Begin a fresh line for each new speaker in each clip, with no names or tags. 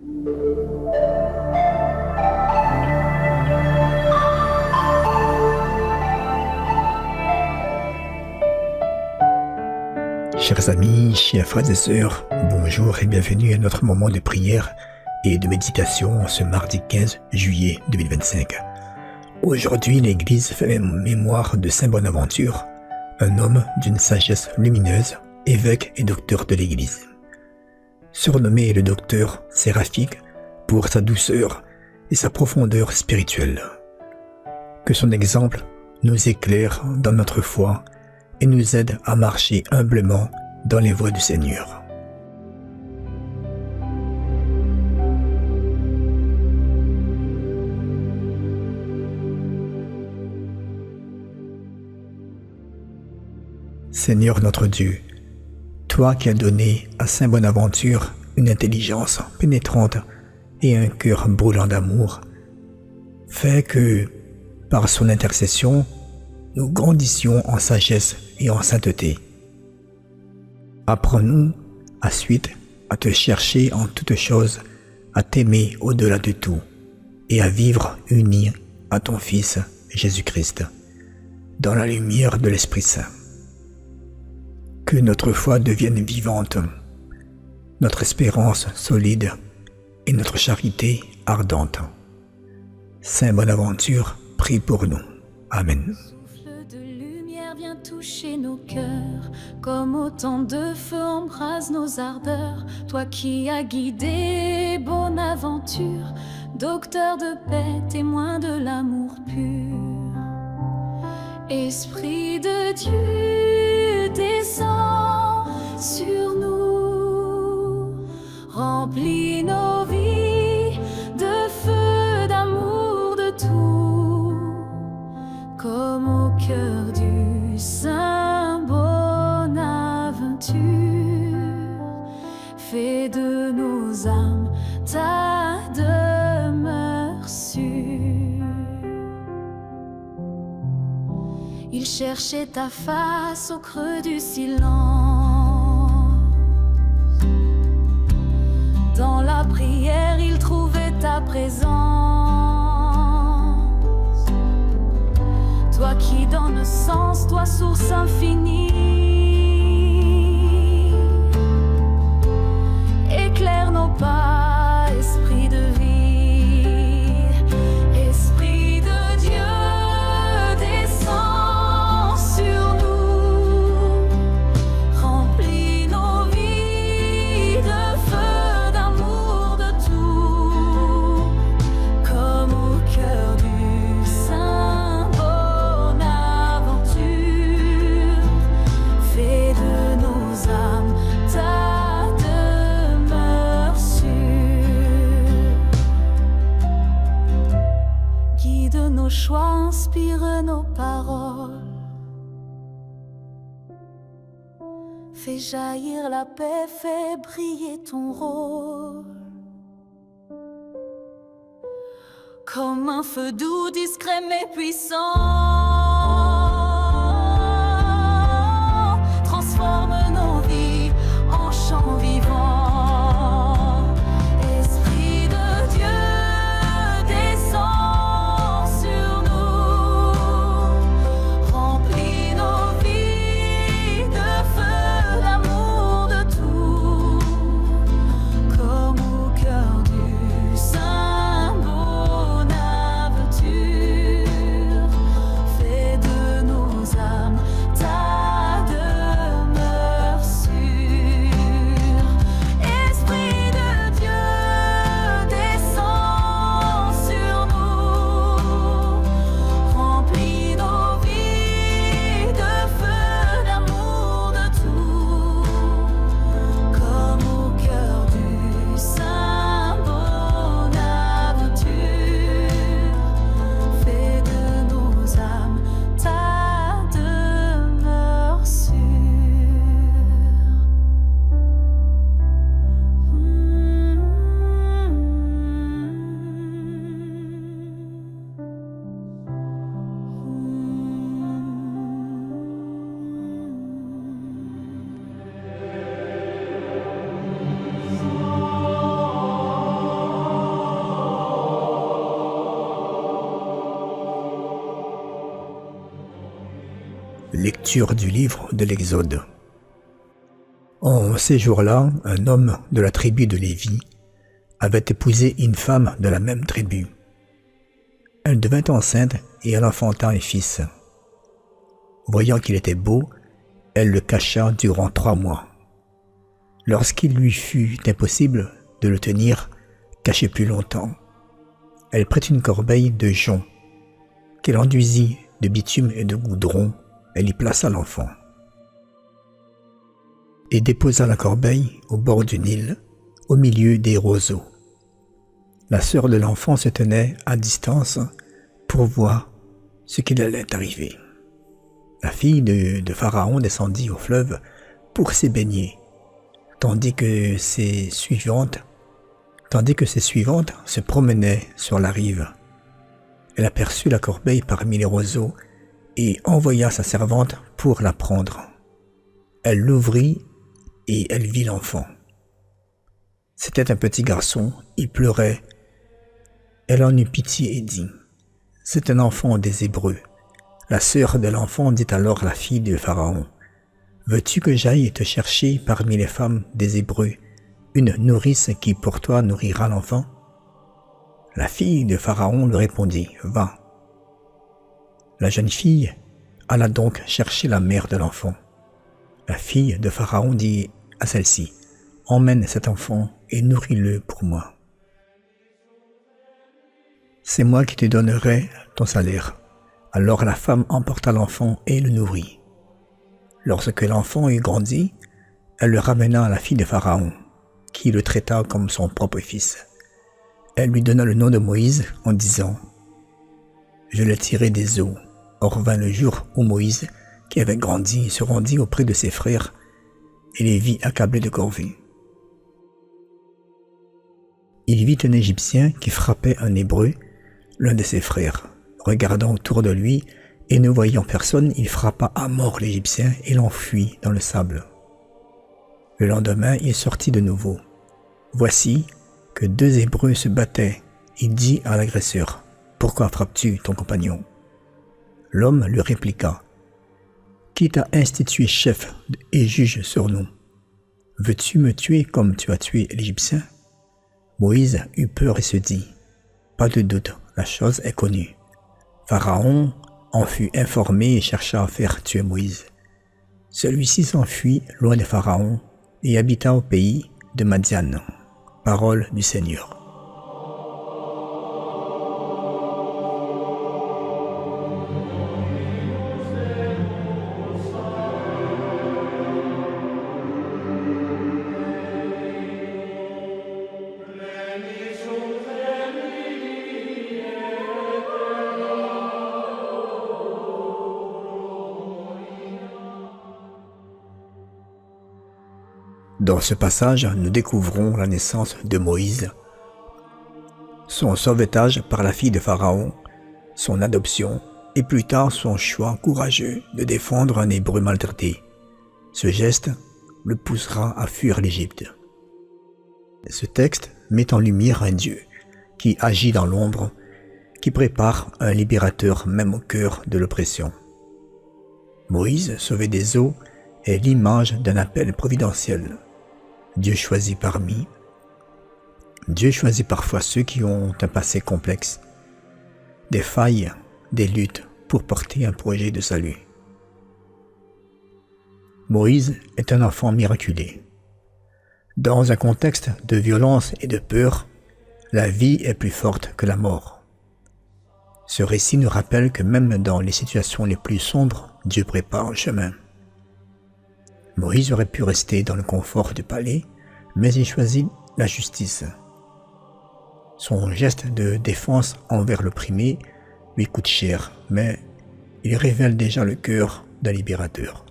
Chers amis, chers frères et sœurs, bonjour et bienvenue à notre moment de prière et de méditation ce mardi 15 juillet 2025. Aujourd'hui, l'Église fait mémoire de Saint Bonaventure, un homme d'une sagesse lumineuse, évêque et docteur de l'Église. Surnommé le docteur séraphique pour sa douceur et sa profondeur spirituelle. Que son exemple nous éclaire dans notre foi et nous aide à marcher humblement dans les voies du Seigneur. Seigneur notre Dieu, toi qui as donné à Saint Bonaventure une intelligence pénétrante et un cœur brûlant d'amour, fais que, par son intercession, nous grandissions en sagesse et en sainteté. Apprends-nous, à suite, à te chercher en toutes choses, à t'aimer au-delà de tout, et à vivre unis à ton Fils, Jésus-Christ, dans la lumière de l'Esprit Saint. Que notre foi devienne vivante, notre espérance solide et notre charité ardente. Saint Bonaventure, prie pour nous. Amen.
Souffle de lumière vient toucher nos cœurs, comme autant de feu embrase nos ardeurs. Toi qui as guidé Bonaventure, docteur de paix, témoin de l'amour pur. Esprit de Dieu, descends sur nous, remplis nos vies de feu, d'amour, de tout, comme au cœur du Saint Bonaventure. Fais de nos âmes ta demeure sûre. Il cherchait ta face au creux du silence. Dans la prière, il trouvait ta présence. Toi qui donnes sens, toi source infinie, éclaire nos pas, esprit de vie, esprit de Dieu, descends sur nous, remplis nos vies de feu, d'amour, de tout, comme au cœur du Saint Bonaventure. Fais de nos âmes ta demeure sûre. Guide nos choix, inspire nos paroles. Fais jaillir la paix, fais briller ton rôle. Comme un feu doux, discret mais puissant, transforme nos vies en chants vivants. Esprit de Dieu, descends sur nous, remplis nos vies de feu, d'amour, de tout, comme au cœur du Saint Bonaventure.
Lecture du livre de l'Exode. En ces jours-là, un homme de la tribu de Lévi avait épousé une femme de la même tribu. Elle devint enceinte et elle enfanta un fils. Voyant qu'il était beau, elle le cacha durant 3 mois. Lorsqu'il lui fut impossible de le tenir caché plus longtemps, elle prit une corbeille de jonc, qu'elle enduisit de bitume et de goudron. Elle y plaça l'enfant et déposa la corbeille au bord du Nil, au milieu des roseaux. La sœur de l'enfant se tenait à distance pour voir ce qu'il allait arriver. La fille de Pharaon descendit au fleuve pour s'y baigner, tandis que ses suivantes se promenaient sur la rive. Elle aperçut la corbeille parmi les roseaux et envoya sa servante pour la prendre. Elle l'ouvrit et elle vit l'enfant. C'était un petit garçon, il pleurait. Elle en eut pitié et dit, « C'est un enfant des Hébreux. » La sœur de l'enfant dit alors à la fille de Pharaon, « Veux-tu que j'aille te chercher parmi les femmes des Hébreux une nourrice qui pour toi nourrira l'enfant ?» La fille de Pharaon lui répondit, « Va. » La jeune fille alla donc chercher la mère de l'enfant. La fille de Pharaon dit à celle-ci, « Emmène cet enfant et nourris-le pour moi. C'est moi qui te donnerai ton salaire. » Alors la femme emporta l'enfant et le nourrit. Lorsque l'enfant eut grandi, elle le ramena à la fille de Pharaon, qui le traita comme son propre fils. Elle lui donna le nom de Moïse en disant, « Je l'ai tiré des eaux. » Or vint le jour où Moïse, qui avait grandi, se rendit auprès de ses frères et les vit accablés de corvée. Il vit un Égyptien qui frappait un Hébreu, l'un de ses frères. Regardant autour de lui et ne voyant personne, il frappa à mort l'Égyptien et l'enfuit dans le sable. Le lendemain, il sortit de nouveau. Voici que 2 Hébreux se battaient. Il dit à l'agresseur, « Pourquoi frappes-tu ton compagnon ?» L'homme lui répliqua, « Qui t'a institué chef et juge sur nous? Veux-tu me tuer comme tu as tué l'Égyptien ?» Moïse eut peur et se dit, « Pas de doute, la chose est connue. » Pharaon en fut informé et chercha à faire tuer Moïse. Celui-ci s'enfuit loin de Pharaon et habita au pays de Madian. Parole du Seigneur. Dans ce passage, nous découvrons la naissance de Moïse, son sauvetage par la fille de Pharaon, son adoption et plus tard son choix courageux de défendre un Hébreu maltraité. Ce geste le poussera à fuir l'Égypte. Ce texte met en lumière un Dieu qui agit dans l'ombre, qui prépare un libérateur même au cœur de l'oppression. Moïse, sauvé des eaux, est l'image d'un appel providentiel. Dieu choisit parfois ceux qui ont un passé complexe, des failles, des luttes pour porter un projet de salut. Moïse est un enfant miraculé. Dans un contexte de violence et de peur, la vie est plus forte que la mort. Ce récit nous rappelle que même dans les situations les plus sombres, Dieu prépare un chemin. Moïse aurait pu rester dans le confort du palais, mais il choisit la justice. Son geste de défense envers l'opprimé lui coûte cher, mais il révèle déjà le cœur d'un libérateur.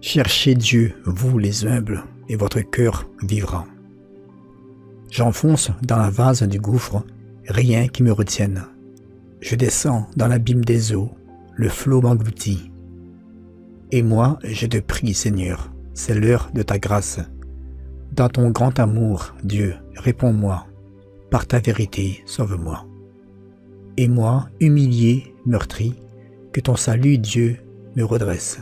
Cherchez Dieu, vous les humbles, et votre cœur vivra. J'enfonce dans la vase du gouffre, rien qui me retienne. Je descends dans l'abîme des eaux, le flot m'engloutit. Et moi, je te prie, Seigneur, c'est l'heure de ta grâce. Dans ton grand amour, Dieu, réponds-moi. Par ta vérité, sauve-moi. Et moi, humilié, meurtri, que ton salut, Dieu, me redresse.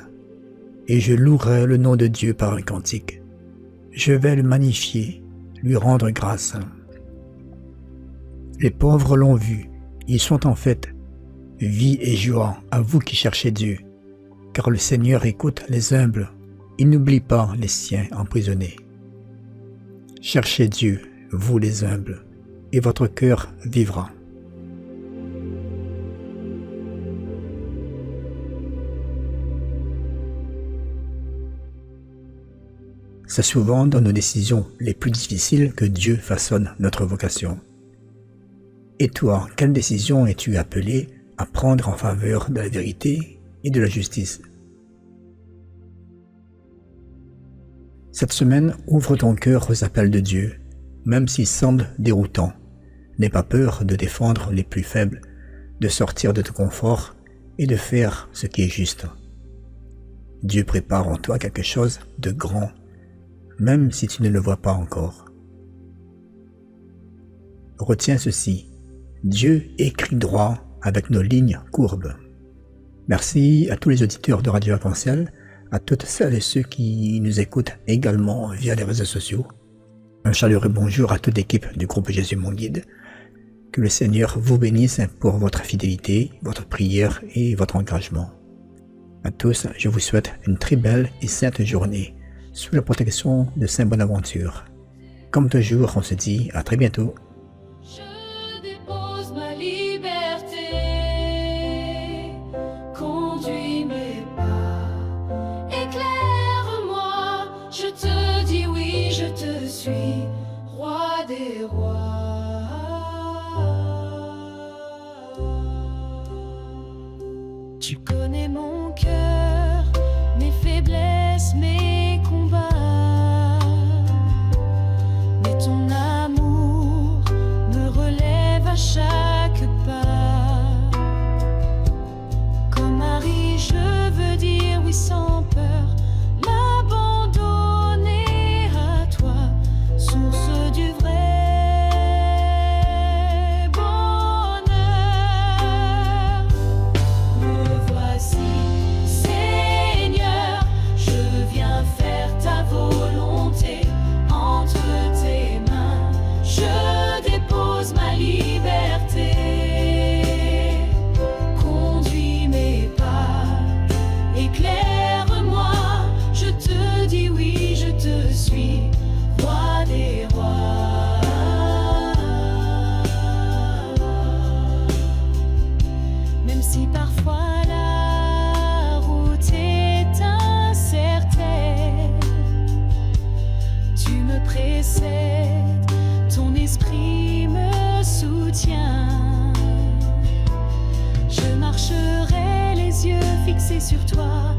Et je louerai le nom de Dieu par un cantique. Je vais le magnifier, lui rendre grâce. Les pauvres l'ont vu, ils sont en fête. Vie et joie à vous qui cherchez Dieu, car le Seigneur écoute les humbles, il n'oublie pas les siens emprisonnés. Cherchez Dieu, vous les humbles, et votre cœur vivra. C'est souvent dans nos décisions les plus difficiles que Dieu façonne notre vocation. Et toi, quelle décision es-tu appelé à prendre en faveur de la vérité et de la justice? Cette semaine, ouvre ton cœur aux appels de Dieu, même s'ils semblent déroutants. N'aie pas peur de défendre les plus faibles, de sortir de ton confort et de faire ce qui est juste. Dieu prépare en toi quelque chose de grand, même si tu ne le vois pas encore. Retiens ceci, Dieu écrit droit avec nos lignes courbes. Merci à tous les auditeurs de Radio Arc-en-Ciel, à toutes celles et ceux qui nous écoutent également via les réseaux sociaux. Un chaleureux bonjour à toute l'équipe du groupe Jésus mon guide. Que le Seigneur vous bénisse pour votre fidélité, votre prière et votre engagement. À tous, je vous souhaite une très belle et sainte journée, sous la protection de Saint Bonaventure. Comme toujours, on se dit à très bientôt.
Je dépose ma liberté, conduis mes pas, éclaire-moi, je te dis oui, je te suis, roi des rois. Tu connais mon cœur, mes faiblesses, mes combats, mais ton amour me relève à chaque pas. Comme Marie, je veux dire oui sans peur, l'abandonner à toi, source du vrai bonheur. Me voici, Seigneur, je viens faire ta volonté. Entre tes mains, je dépose ma liberté. Conduis mes pas, éclaire-moi, je te dis oui, je te suis, roi des rois. Même si parfois la route est incertaine, tu me précèdes, ton esprit me soutient. Je marcherai les yeux fixés sur toi,